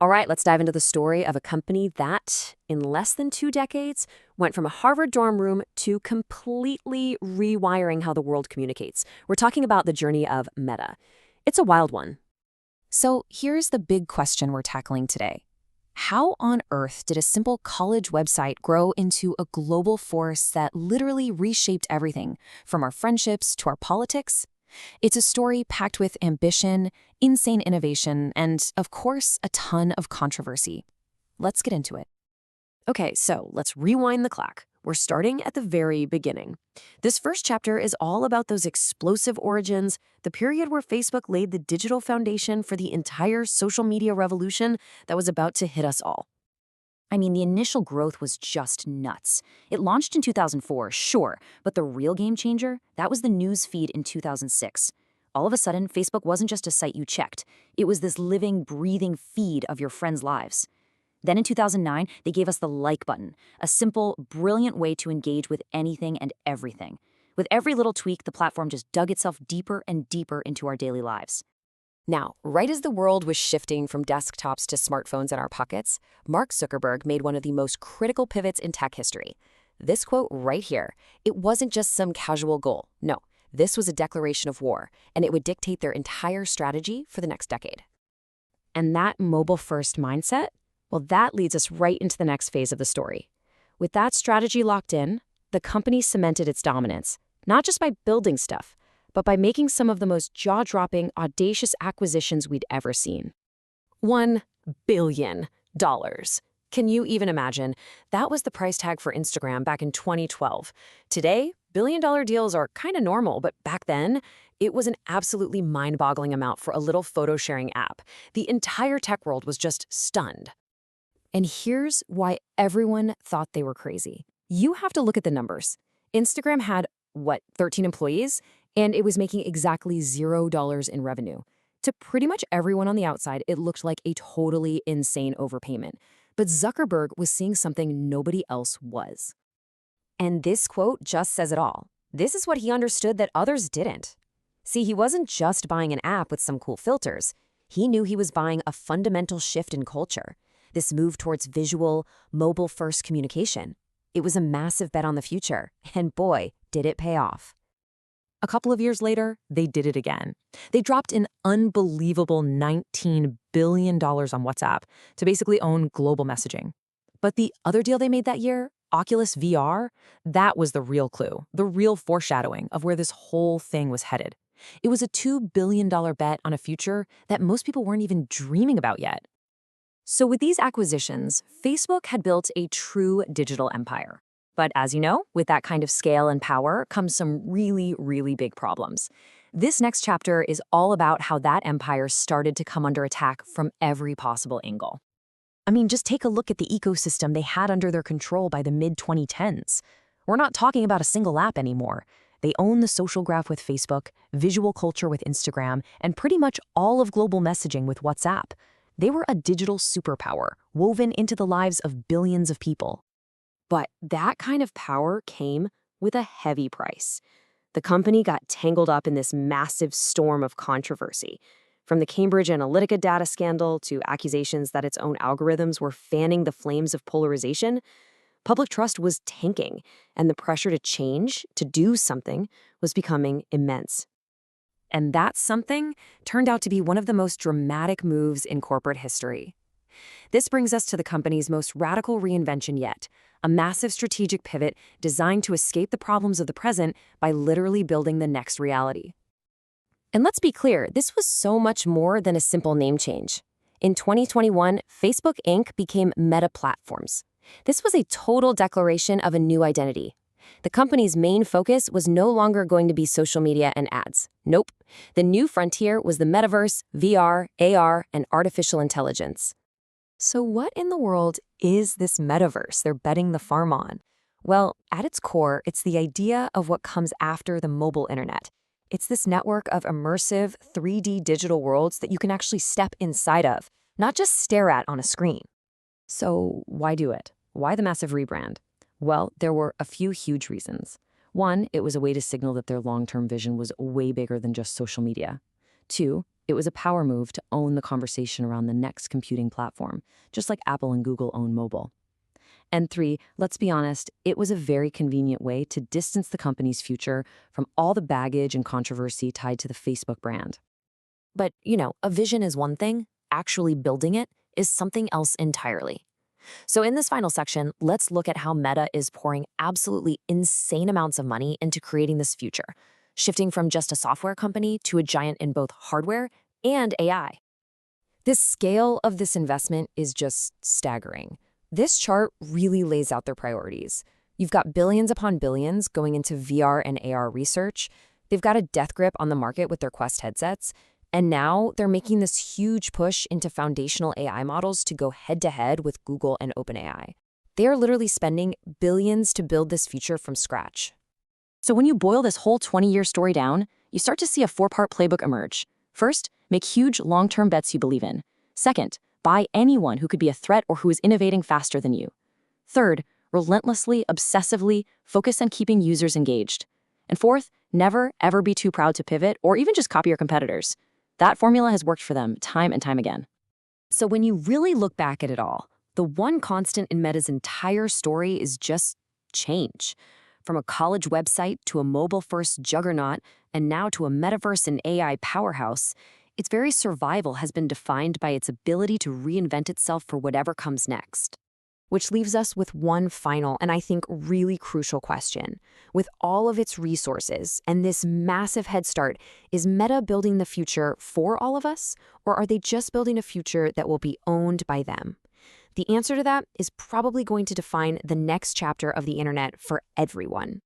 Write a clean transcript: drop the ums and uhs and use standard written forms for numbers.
All right, let's dive into the story of a company that, in less than 2 decades, went from a Harvard dorm room to completely rewiring how the world communicates. We're talking about the journey of Meta. It's a wild one. So here's the big question we're tackling today. How on earth did a simple college website grow into a global force that literally reshaped everything, from our friendships to our politics? It's a story packed with ambition, insane innovation, and, of course, a ton of controversy. Let's get into it. Okay, so let's rewind the clock. We're starting at the very beginning. This first chapter is all about those explosive origins, the period where Facebook laid the digital foundation for the entire social media revolution that was about to hit us all. I mean, the initial growth was just nuts. It launched in 2004, sure, but the real game changer, that was the news feed in 2006. All of a sudden, Facebook wasn't just a site you checked. It was this living, breathing feed of your friends' lives. Then in 2009, they gave us the like button, a simple, brilliant way to engage with anything and everything. With every little tweak, the platform just dug itself deeper and deeper into our daily lives. Now, right as the world was shifting from desktops to smartphones in our pockets, Mark Zuckerberg made one of the most critical pivots in tech history. This quote right here, it wasn't just some casual goal. No, this was a declaration of war, and it would dictate their entire strategy for the next decade. And that mobile-first mindset, well, that leads us right into the next phase of the story. With that strategy locked in, the company cemented its dominance, not just by building stuff, but by making some of the most jaw-dropping, audacious acquisitions we'd ever seen. $1 billion. Can you even imagine? That was the price tag for Instagram back in 2012. Today, billion-dollar deals are kind of normal, but back then, it was an absolutely mind-boggling amount for a little photo-sharing app. The entire tech world was just stunned. And here's why everyone thought they were crazy. You have to look at the numbers. Instagram had, 13 employees? And it was making exactly $0 in revenue. To pretty much everyone on the outside, it looked like a totally insane overpayment. But Zuckerberg was seeing something nobody else was. And this quote just says it all. This is what he understood that others didn't. See, he wasn't just buying an app with some cool filters. He knew he was buying a fundamental shift in culture. This move towards visual, mobile-first communication. It was a massive bet on the future. And boy, did it pay off. A couple of years later, they did it again. They dropped an unbelievable $19 billion on WhatsApp to basically own global messaging. But the other deal they made that year, Oculus VR, that was the real clue, the real foreshadowing of where this whole thing was headed. It was a $2 billion bet on a future that most people weren't even dreaming about yet. So with these acquisitions, Facebook had built a true digital empire. But as you know, with that kind of scale and power comes some really, really big problems. This next chapter is all about how that empire started to come under attack from every possible angle. I mean, just take a look at the ecosystem they had under their control by the mid-2010s. We're not talking about a single app anymore. They own the social graph with Facebook, visual culture with Instagram, and pretty much all of global messaging with WhatsApp. They were a digital superpower, woven into the lives of billions of people. But that kind of power came with a heavy price. The company got tangled up in this massive storm of controversy. From the Cambridge Analytica data scandal to accusations that its own algorithms were fanning the flames of polarization, public trust was tanking, and the pressure to change, to do something, was becoming immense. And that something turned out to be one of the most dramatic moves in corporate history. This brings us to the company's most radical reinvention yet, a massive strategic pivot designed to escape the problems of the present by literally building the next reality. And let's be clear, this was so much more than a simple name change. In 2021, Facebook Inc. became Meta Platforms. This was a total declaration of a new identity. The company's main focus was no longer going to be social media and ads. Nope. The new frontier was the Metaverse, VR, AR, and artificial intelligence. So what in the world is this metaverse they're betting the farm on? Well, at its core, it's the idea of what comes after the mobile internet. It's this network of immersive 3D digital worlds that you can actually step inside of, not just stare at on a screen. So why do it? Why the massive rebrand? Well, there were a few huge reasons. One, it was a way to signal that their long-term vision was way bigger than just social media. Two, It was a power move to own the conversation around the next computing platform, just like Apple and Google own mobile. And 3, let's be honest, it was a very convenient way to distance the company's future from all the baggage and controversy tied to the Facebook brand. But, a vision is one thing, actually building it is something else entirely. So in this final section, let's look at how Meta is pouring absolutely insane amounts of money into creating this future, shifting from just a software company to a giant in both hardware and AI. The scale of this investment is just staggering. This chart really lays out their priorities. You've got billions upon billions going into VR and AR research. They've got a death grip on the market with their Quest headsets. And now they're making this huge push into foundational AI models to go head-to-head with Google and OpenAI. They are literally spending billions to build this future from scratch. So when you boil this whole 20-year story down, you start to see a 4-part playbook emerge. First, make huge long-term bets you believe in. Second, buy anyone who could be a threat or who is innovating faster than you. Third, relentlessly, obsessively focus on keeping users engaged. And fourth, never, ever be too proud to pivot or even just copy your competitors. That formula has worked for them time and time again. So when you really look back at it all, the one constant in Meta's entire story is just change. From a college website to a mobile-first juggernaut, and now to a metaverse and AI powerhouse, its very survival has been defined by its ability to reinvent itself for whatever comes next. Which leaves us with one final and I think really crucial question. With all of its resources and this massive head start, is Meta building the future for all of us, or are they just building a future that will be owned by them? The answer to that is probably going to define the next chapter of the internet for everyone.